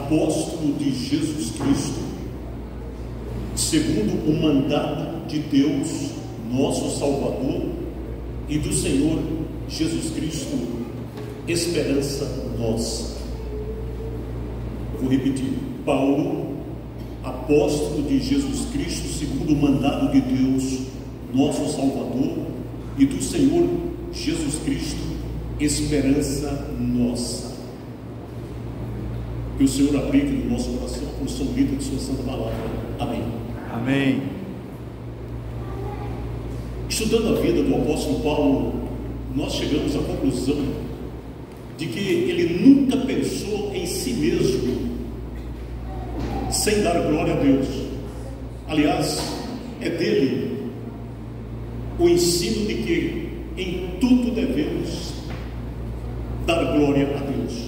apóstolo de Jesus Cristo, segundo o mandato de Deus, nosso Salvador, e do Senhor Jesus Cristo, esperança nossa. Vou repetir: Paulo, apóstolo de Jesus Cristo, segundo o mandato de Deus, nosso Salvador, e do Senhor Jesus Cristo, esperança nossa. Que o Senhor aplique no nosso coração a porção lida de sua santa palavra. Amém. Amém. Estudando a vida do apóstolo Paulo, nós chegamos à conclusão de que ele nunca pensou em si mesmo sem dar glória a Deus. Aliás, é dele o ensino de que em tudo devemos dar glória a Deus.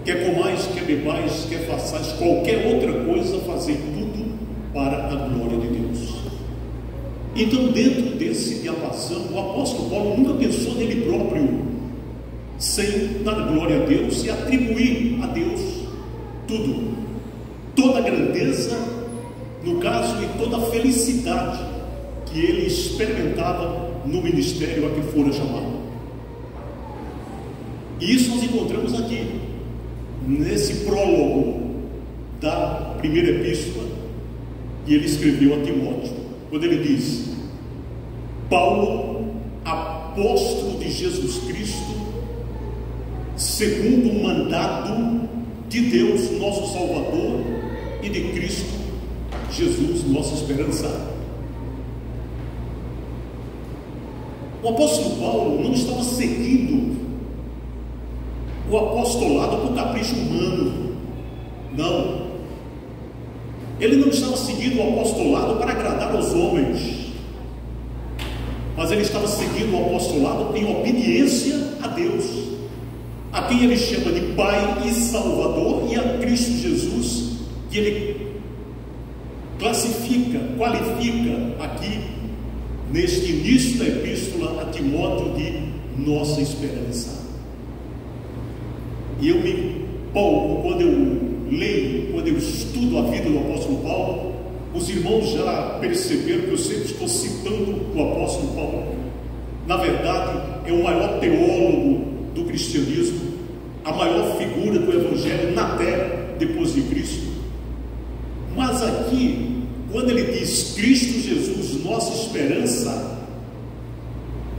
Quer comais, quer bebais, quer façais qualquer outra coisa, fazer tudo para a glória de Deus. Então, dentro desse diapasão, o apóstolo Paulo nunca pensou nele próprio sem dar glória a Deus e atribuir a Deus tudo, toda a grandeza, no caso, e toda a felicidade que ele experimentava no ministério a que fora chamado. E isso nós encontramos aqui, nesse prólogo da primeira epístola que ele escreveu a Timóteo, quando ele diz: Paulo, apóstolo de Jesus Cristo, segundo o mandado de Deus, nosso Salvador, e de Cristo Jesus, nossa esperança. O apóstolo Paulo não estava seguindo o apostolado por capricho humano, não. Ele não estava seguindo o apostolado para agradar aos homens, mas ele estava seguindo o apostolado em obediência a Deus, a quem ele chama de Pai e Salvador, e a Cristo Jesus, que ele classifica, qualifica aqui neste início da epístola a Timóteo de nossa esperança. E eu me empolgo quando eu leio, quando eu estudo a vida do apóstolo Paulo. Os irmãos já perceberam que eu sempre estou citando o apóstolo Paulo. Na verdade, é o maior teólogo do cristianismo, a maior figura do evangelho na terra depois de Cristo. Mas aqui, quando ele diz Cristo Jesus, nossa esperança,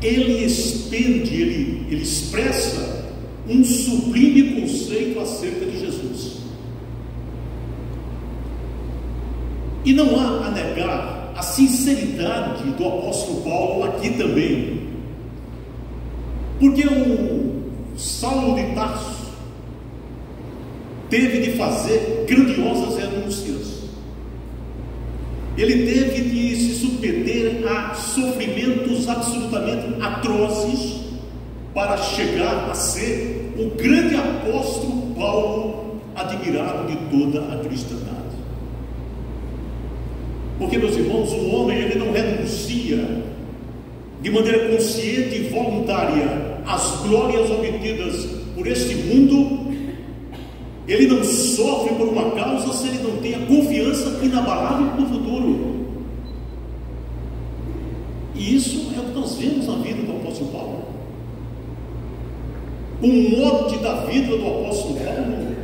ele expande, ele expressa um sublime conceito acerca de Jesus. E não há a negar a sinceridade do apóstolo Paulo aqui também, porque o Saulo de Tarso teve de fazer grandiosas renúncias. Ele teve de se submeter a sofrimentos absolutamente atrozes para chegar a ser o grande apóstolo Paulo, admirado de toda a cristandade. Porque, meus irmãos, o homem ele não renuncia de maneira consciente e voluntária às glórias obtidas por este mundo. Ele não sofre por uma causa se ele não tem a confiança inabalável no futuro. E isso é o que nós vemos na vida do apóstolo Paulo. O mote da vida do apóstolo Paulo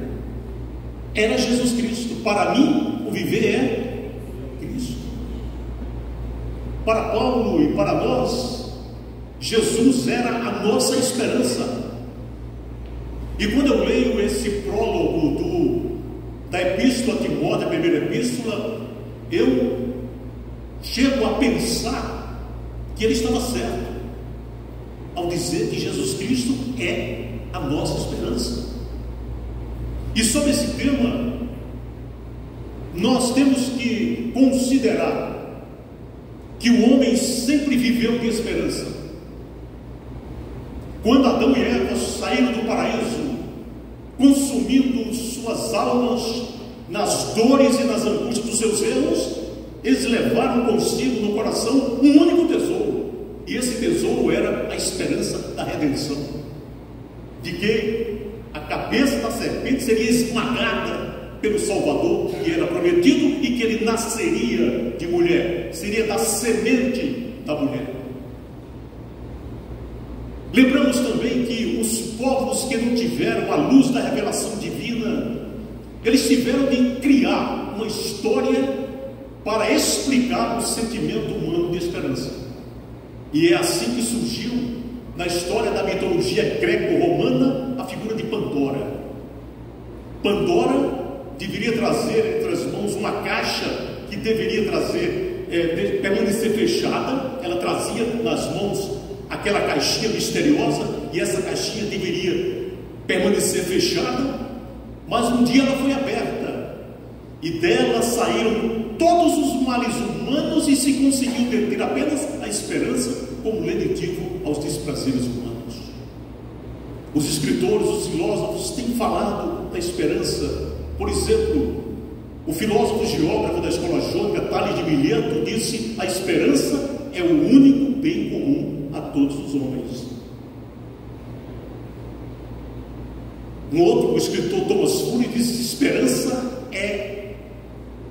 era Jesus Cristo. Para mim, o viver é Cristo. Para Paulo e para nós, Jesus era a nossa esperança. E quando eu leio esse prólogo da epístola a Timóteo, a primeira epístola, eu chego a pensar que ele estava certo ao dizer que Jesus Cristo é a nossa esperança. E sobre esse tema, nós temos que considerar que o homem sempre viveu de esperança. Quando Adão e Eva saíram do paraíso, consumindo suas almas nas dores e nas angústias dos seus erros, eles levaram consigo no coração um único tesouro, e esse tesouro era a esperança da redenção, de que a cabeça da da serpente seria esmagada pelo Salvador que era prometido e que ele nasceria de mulher, seria da semente da mulher. Lembramos também que os povos que não tiveram a luz da revelação divina, eles tiveram de criar uma história para explicar o sentimento humano de esperança. E é assim que surgiu na história da mitologia greco-romana a figura de Pandora. Pandora deveria trazer entre as mãos uma caixa que deveria permanecer fechada. Ela trazia nas mãos aquela caixinha misteriosa, e essa caixinha deveria permanecer fechada, mas um dia ela foi aberta, e dela saíram todos os males humanos, e se conseguiu deter apenas a esperança como lenitivo aos desprazeres humanos. Os escritores, os filósofos têm falado da esperança. Por exemplo, o filósofo geógrafo da escola jônica, Tales de Mileto, disse: a esperança é o único bem comum a todos os homens. Um outro, o escritor Thomas Fury, diz: esperança é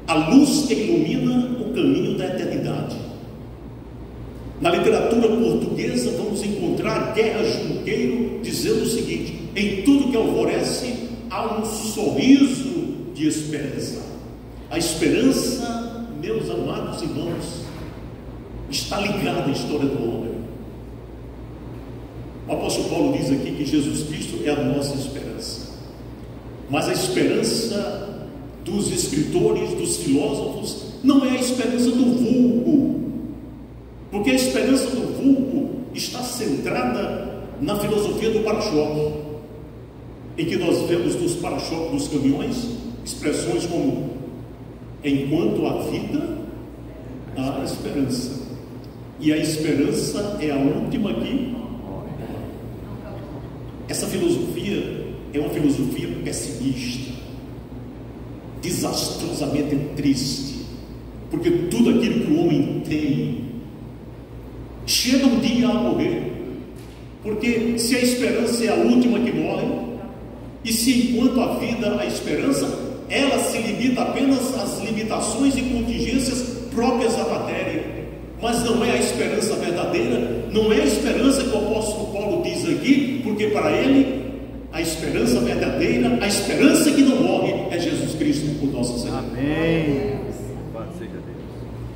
a luz que ilumina o caminho da eternidade. Na literatura portuguesa vamos encontrar Guerra Junqueiro dizendo o seguinte: em tudo que alvorece há um sorriso de esperança. A esperança, meus amados irmãos, está ligada à história do homem. O apóstolo Paulo diz aqui que Jesus Cristo é a nossa esperança, mas a esperança dos escritores, dos filósofos, não é a esperança do vulgo, porque a esperança do vulgo está centrada na filosofia do para-choque, em que nós vemos nos para-choques dos caminhões expressões como: enquanto há vida, há esperança, e a esperança é a última que... Essa filosofia é uma filosofia pessimista, desastrosamente triste, porque tudo aquilo que o homem tem chega um dia a morrer. Porque se a esperança é a última que morre, e se enquanto há vida a esperança, ela se limita apenas às limitações e contingências próprias da matéria, mas não é a esperança verdadeira, não é a esperança que o apóstolo Paulo diz aqui, porque para ele a esperança verdadeira, a esperança que não morre, é Jesus Cristo, o nosso Senhor. Amém.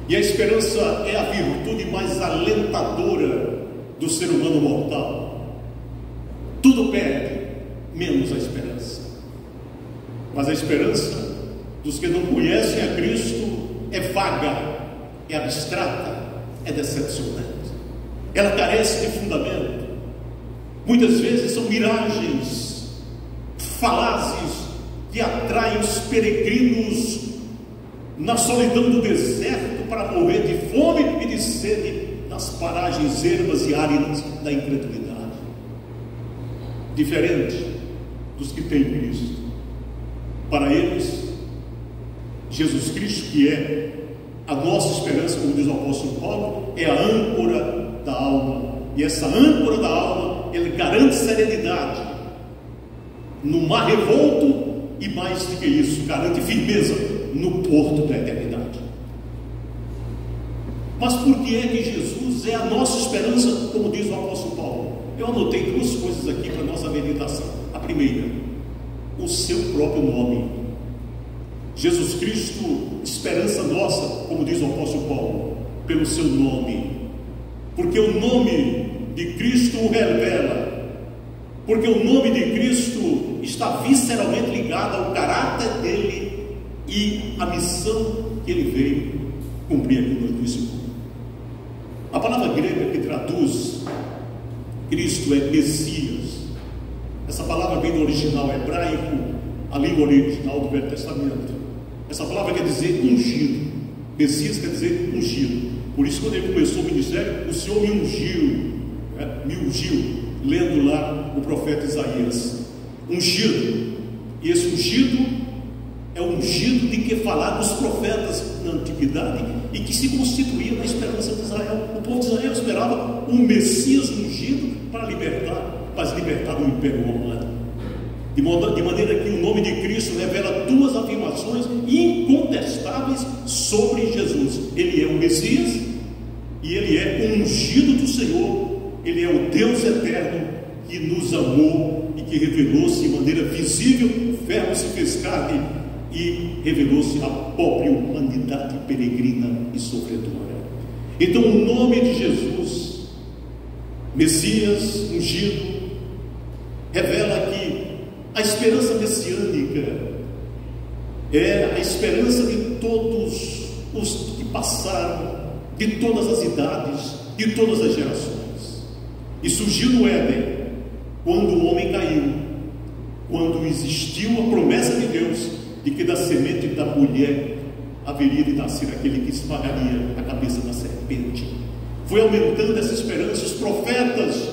E a esperança é a virtude mais alentadora do ser humano mortal. Tudo perde, menos a esperança. Mas a esperança dos que não conhecem a Cristo é vaga, é abstrata, é decepcionante. Ela carece de fundamento. Muitas vezes são miragens, falácias que atraem os peregrinos na solidão do deserto para morrer de fome e de sede nas paragens ermas e áridas da incredulidade. Diferente dos que têm Cristo. Para eles, Jesus Cristo, que é a nossa esperança, como diz o apóstolo Paulo, é a âncora da alma. E essa âncora da alma, ele garante serenidade no mar revolto, e mais do que isso, garante firmeza no porto da eternidade. Mas por que é que Jesus é a nossa esperança, como diz o apóstolo Paulo? Eu anotei duas coisas aqui para a nossa meditação. A primeira, o seu próprio nome. Jesus Cristo, esperança nossa, como diz o apóstolo Paulo, pelo seu nome, porque o nome de Cristo o revela, porque o nome de Cristo está visceralmente ligado ao caráter dele e à missão que ele veio cumprir aqui nesse mundo. A palavra grega que traduz Cristo é Messias. Essa palavra vem do original hebraico, a língua original do Velho Testamento. Essa palavra quer dizer ungido. Messias quer dizer ungido. Por isso, quando ele começou o ministério, o Senhor me ungiu, lendo lá o profeta Isaías. Ungido. E esse ungido é o ungido de que falaram os profetas na antiguidade e que se constituía na esperança de Israel. O povo de Israel esperava um Messias ungido para libertar, mas libertar do Império Romano. de maneira que o nome de Cristo revela duas afirmações incontestáveis sobre Jesus: ele é o Messias e ele é o ungido do Senhor. Ele é o Deus eterno que nos amou e que revelou-se de maneira visível. O Verbo se fez carne e revelou-se à própria humanidade peregrina e sofredora. Então o nome de Jesus, Messias, ungido, revela que a esperança messiânica é a esperança de todos os que passaram, de todas as idades, de todas as gerações. E surgiu no Éden, quando o homem caiu, quando existiu a promessa de Deus de que da semente da mulher haveria de nascer aquele que esmagaria a cabeça da serpente. Foi aumentando essa esperança. Os profetas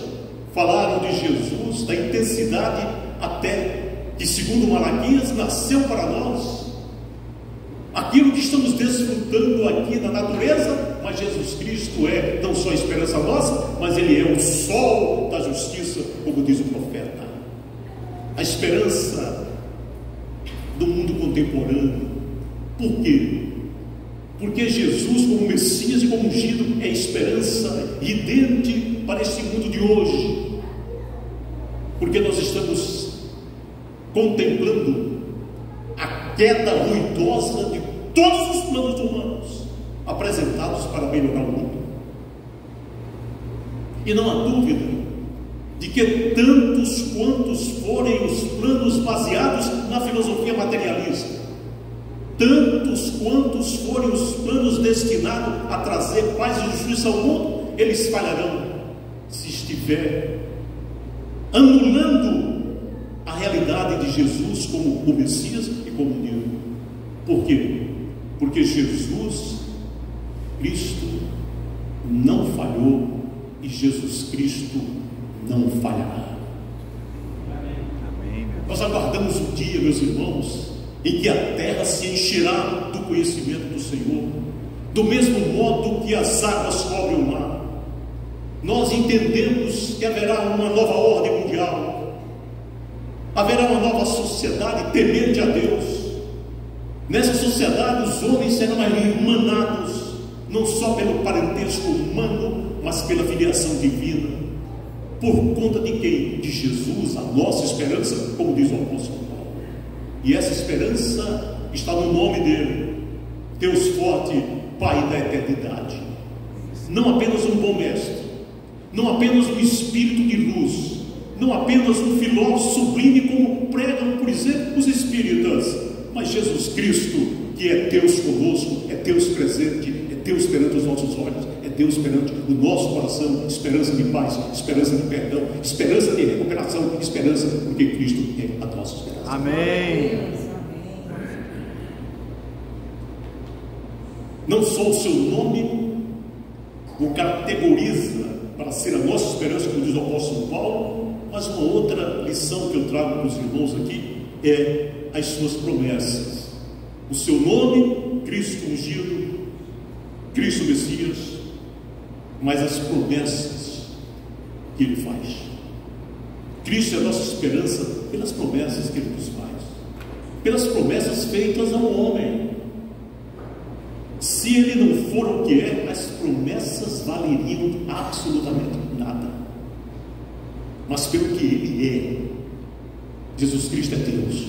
falaram de Jesus, da intensidade, até que, segundo Malaquias, nasceu para nós aquilo que estamos desfrutando aqui na natureza. Mas Jesus Cristo é não só a esperança nossa, mas Ele é o sol da justiça, como diz o profeta. A esperança do mundo contemporâneo. Por quê? Porque Jesus, como Messias e como ungido, é esperança ridente para este mundo de hoje. Porque nós estamos contemplando a queda ruidosa de todos os planos humanos apresentados para melhorar o mundo. E não há dúvida de que tantos quantos forem os planos baseados na filosofia materialista, tantos quantos forem os planos destinados a trazer paz e justiça ao mundo, eles falharão se estiver anulando a realidade de Jesus como o Messias e como o Deus. Por quê? Porque Jesus Cristo não falhou e Jesus Cristo não falhará. Amém. Nós aguardamos o dia, meus irmãos, em que a terra se encherá do conhecimento do Senhor, do mesmo modo que as águas cobrem o mar. Nós entendemos que haverá uma nova ordem mundial, haverá uma nova sociedade temente a Deus. Nessa sociedade os homens serão irmanados, não só pelo parentesco humano, mas pela filiação divina. Por conta de quem? De Jesus, a nossa esperança, como diz o apóstolo Paulo. E essa esperança está no nome dele, Deus forte, Pai da eternidade. Não apenas um bom mestre, não apenas um espírito de luz, não apenas um filósofo sublime como pregam, por exemplo, os espíritas, mas Jesus Cristo, que é Deus conosco, é Deus presente, é Deus perante os nossos olhos, é Deus perante o nosso coração, esperança de paz, esperança de perdão, esperança de recuperação, esperança porque Cristo é a nossa esperança. Amém. Não só o seu nome o categoriza para ser a nossa esperança, como diz o apóstolo Paulo, mas uma outra lição que eu trago para os irmãos aqui é as suas promessas. O seu nome, Cristo ungido, Cristo Messias, mas as promessas que Ele faz. Cristo é a nossa esperança pelas promessas que Ele nos faz, pelas promessas feitas ao homem. Se Ele não for o que é, as promessas valeriam absolutamente nada. Mas pelo que Ele é, Jesus Cristo é Deus,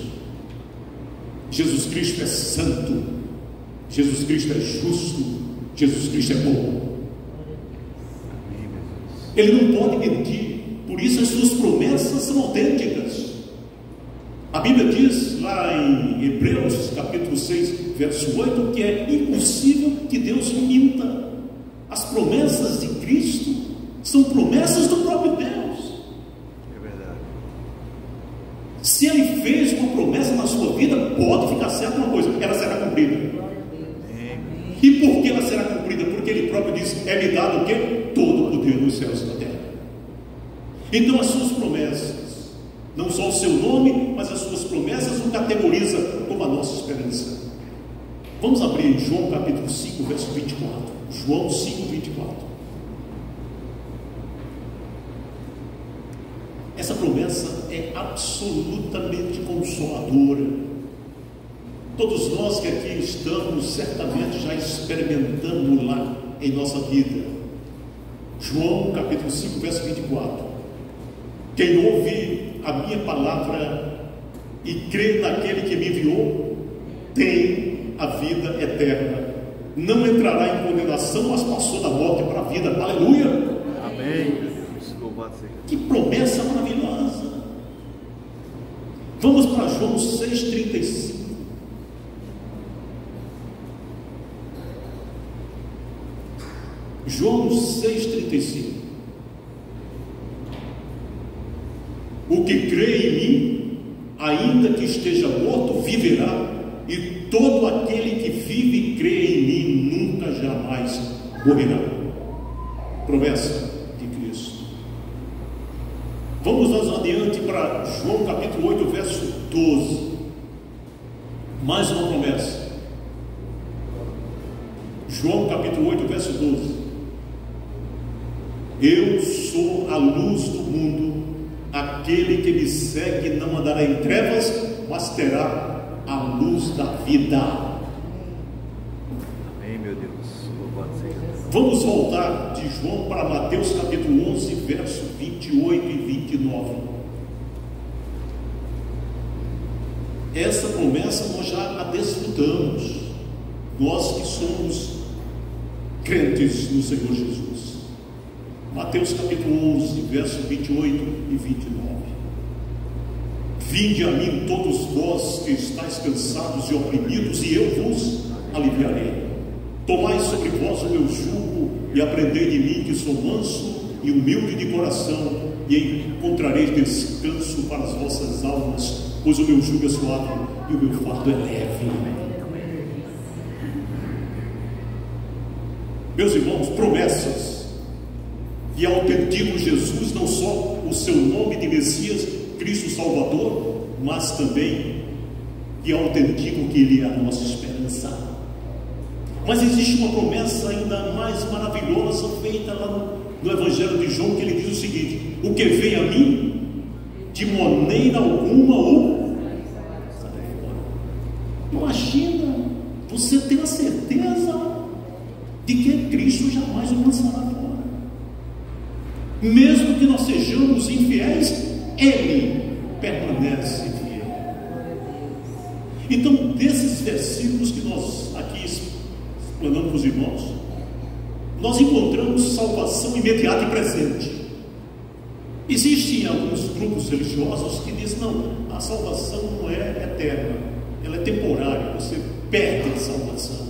Jesus Cristo é santo, Jesus Cristo é justo, Jesus Cristo é bom. Ele não pode mentir, por isso as suas promessas são autênticas. A Bíblia diz lá em Hebreus capítulo 6, verso 8, que é impossível que Deus minta. As promessas de Cristo são promessas do próprio Deus. É verdade. Se Ele fez uma promessa na sua vida, pode ficar certo uma coisa: ela será cumprida. E por que ela será cumprida? Porque Ele próprio diz: é-me dado o quê? Todo o poder nos céus e na terra. Então as suas promessas, não só o seu nome, mas as suas promessas o categoriza como a nossa esperança. Vamos abrir em João capítulo 5, verso 24. João 5, 24. Essa promessa é é absolutamente consoladora. Todos nós que aqui estamos, certamente já experimentamos lá em nossa vida. João capítulo 5, verso 24. Quem ouve a minha palavra e crê naquele que me enviou, tem a vida eterna. Não entrará em condenação, mas passou da morte para a vida. Aleluia! Amém. Louvado seja. Que promessa maravilhosa! Vamos para João 6,35. João 6,35. O que crê em mim, ainda que esteja morto, viverá, e todo aquele que vive e crê em mim nunca jamais morrerá. Promessa de Cristo. Vamos nós adiante para João capítulo 8, verso 12. Mais uma promessa. João capítulo 8, verso 12. Eu sou a luz do mundo. Aquele que me segue não andará em trevas, mas terá a luz da vida. Amém, meu Deus. Louvado seja. Vamos voltar de João para Mateus capítulo 11, verso 28 e 29. Essa promessa nós já a desfrutamos, nós que somos crentes no Senhor Jesus. Mateus capítulo 11, verso 28 e 29. Vinde a mim todos vós que estáis cansados e oprimidos, e eu vos aliviarei. Tomai sobre vós o meu jugo e aprendei de mim, que sou manso e humilde de coração, e encontrareis descanso para as vossas almas, pois o meu jugo é suave e o meu fardo é leve. Meus irmãos, promessas. E autenticam Jesus, não só o seu nome de Messias, Cristo Salvador, mas também que autenticam que Ele é a nossa esperança. Mas existe uma promessa ainda mais maravilhosa feita lá no Evangelho de João, que ele diz o seguinte: o que vem a mim, de maneira alguma ou sai fora. Imagina você ter a certeza de que Cristo jamais o lançará fora. Mesmo que nós sejamos infiéis, Ele permanece fiel. Então, desses versículos que nós aqui explanamos para os irmãos, nós encontramos salvação imediata e presente. Existem alguns grupos religiosos que dizem: não, a salvação não é eterna, ela é temporária, você perde a salvação.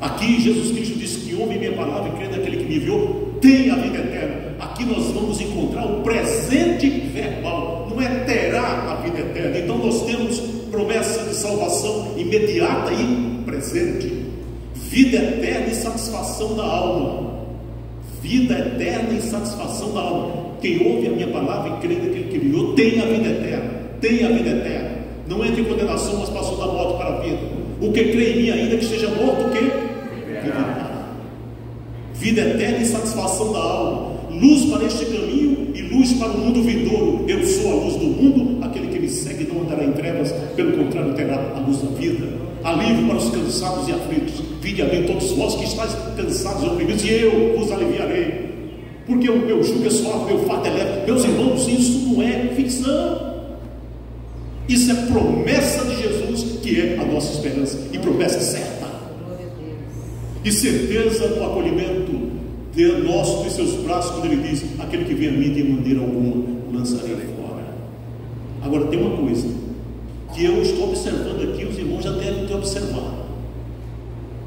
Aqui Jesus Cristo diz que ouve minha palavra e crê naquele que me enviou, tem a vida eterna. Aqui nós vamos encontrar o presente verbal, não é terá a vida eterna. Então nós temos promessa de salvação imediata e presente, vida eterna e satisfação da alma. Vida eterna e satisfação da alma. Quem ouve a minha palavra e crê naquele que me enviou tem a vida eterna, tem a vida eterna. Não entra em condenação, mas passou da morte para a vida. O que crê em mim, ainda que esteja morto, o quê? Viverá. Vida eterna e satisfação da alma. Luz para este caminho e luz para o mundo vindouro. Eu sou a luz do mundo. Aquele que me segue não andará em trevas, pelo contrário, terá a luz da vida. Alívio para os cansados e aflitos. Vinde a mim todos vós que estáis cansados e oprimidos, e eu vos aliviarei. Porque o meu jugo é suave, o meu fardo é leve. Meus irmãos, isso não é ficção. Isso é promessa de Jesus, que é a nossa esperança, e promessa certa. E certeza no acolhimento de nosso dos seus braços, quando ele diz: aquele que vem a mim de maneira alguma o lançarei fora. Agora tem uma coisa que eu estou observando aqui, os irmãos já devem ter observado.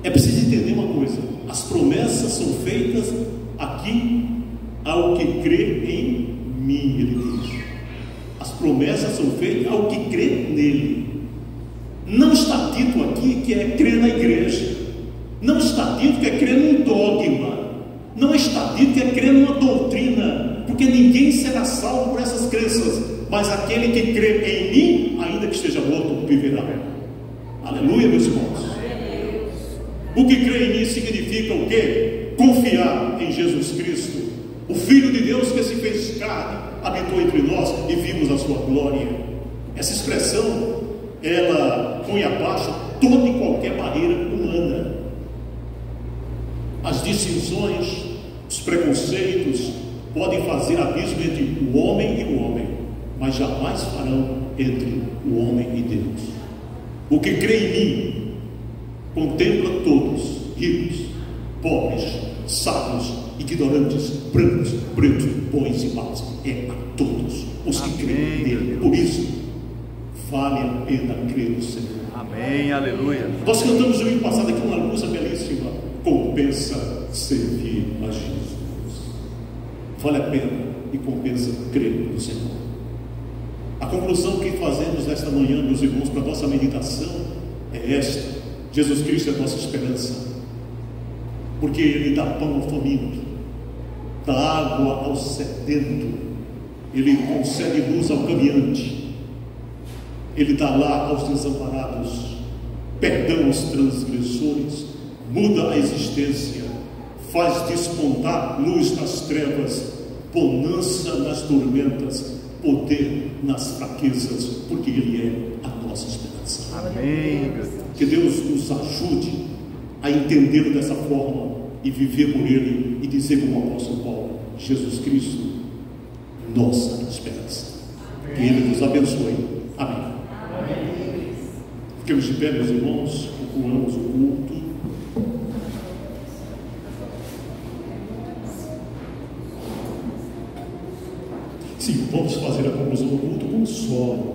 É preciso entender uma coisa: as promessas são feitas aqui ao que crê em mim, ele diz. As promessas são feitas ao que crê nele. Não está dito aqui que é crer na igreja. Não está dito que é crer num dogma. Não está dito que é crer numa doutrina, porque ninguém será salvo por essas crenças. Mas aquele que crê em mim, ainda que esteja morto, viverá. Aleluia, meus irmãos. O que crê em mim significa o quê? Confiar em Jesus Cristo, o Filho de Deus que se fez carne, habitou entre nós e vimos a sua glória. Essa expressão, ela põe abaixo toda e qualquer barreira humana. As distinções, os preconceitos podem fazer abismo entre o homem e o homem, mas jamais farão entre o homem e Deus. O que crê em mim contempla todos, ricos, pobres, sábios, ignorantes, brancos, pretos, bons e maus. É a todos os que creem nele. Por isso, vale a pena crer no Senhor. Amém, aleluia. Nós cantamos no ano passado aqui uma música belíssima: compensa servir a Jesus. Vale a pena e compensa crer no Senhor. A conclusão que fazemos nesta manhã, meus irmãos, para a nossa meditação é esta: Jesus Cristo é a nossa esperança, porque Ele dá pão ao faminto, dá água ao sedento, Ele concede luz ao caminhante, Ele dá lar aos desamparados, perdão aos transgressores, muda a existência, faz despontar luz nas trevas, bonança nas tormentas, poder nas fraquezas, porque Ele é a nossa esperança. Amém. Que Deus nos ajude a entendê-lo dessa forma e viver por Ele e dizer como o apóstolo Paulo: Jesus Cristo, nossa esperança. Que Ele nos abençoe. Amém. Fiquemos de pé, meus irmãos, concluamos o culto. Sim, vamos fazer a conclusão do culto com um solo.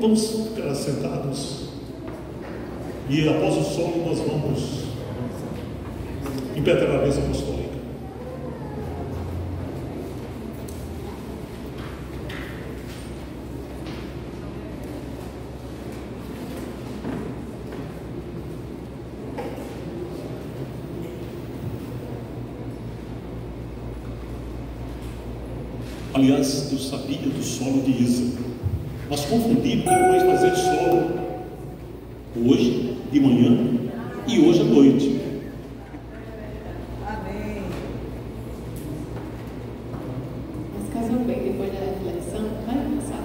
Vamos ficar sentados e após o solo nós vamos impetrar a mesa apostólica. Aliás, eu sabia do solo de Isa, mas confundi porque ela vai fazer solo hoje de manhã e hoje à noite. Amém. Mas casou bem depois da reflexão, vai passar.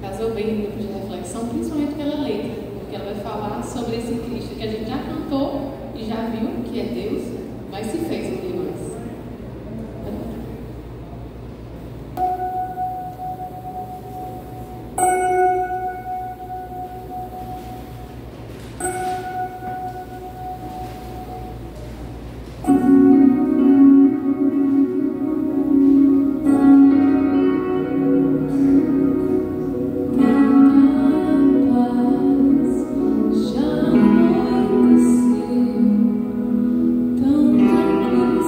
Casou bem depois da reflexão, principalmente pela letra, porque ela vai falar sobre esse Cristo que a gente já cantou e já viu que é Deus, mas se fez um de nós. Já anoiteceu, tão tranquilo.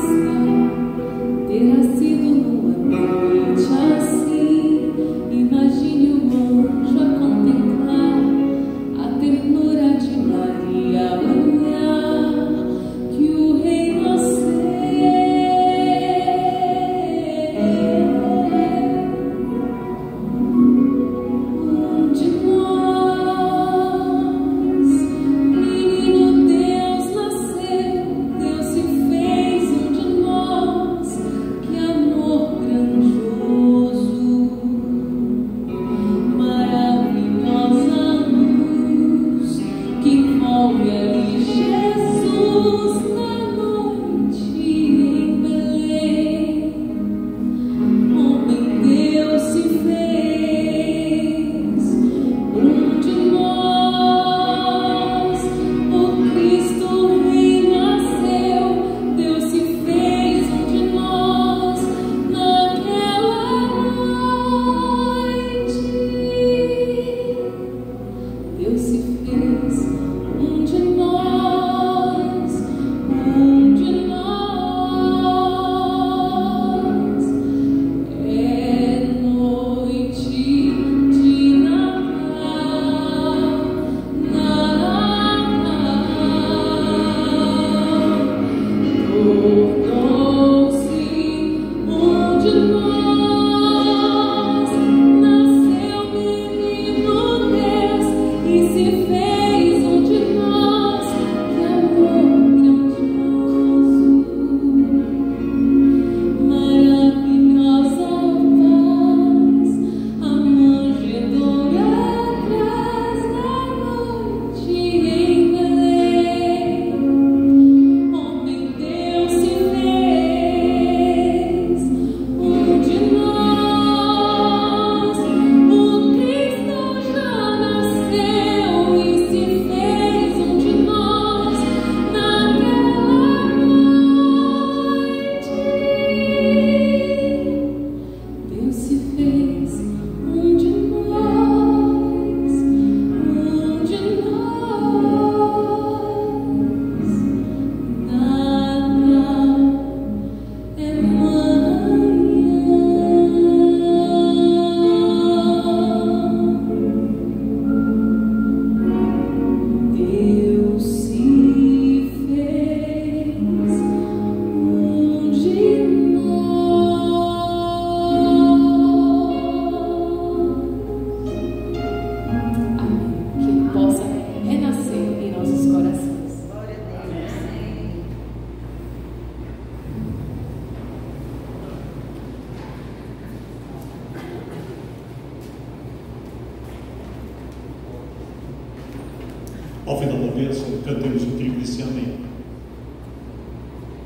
Ao final da bênção, cantemos o tríplice amém.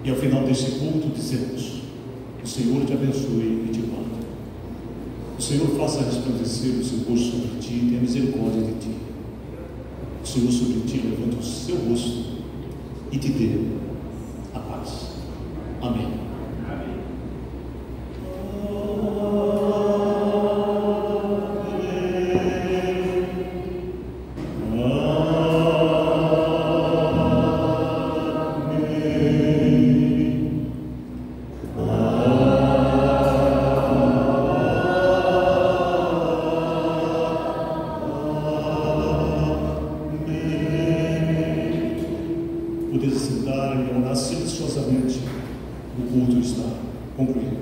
E ao final desse culto, dizemos: o Senhor te abençoe e te guarde. O Senhor faça resplandecer o seu rosto sobre ti e tenha misericórdia de ti. O Senhor sobre ti levanta o seu rosto e te dê a paz. Amém. O culto está concluído.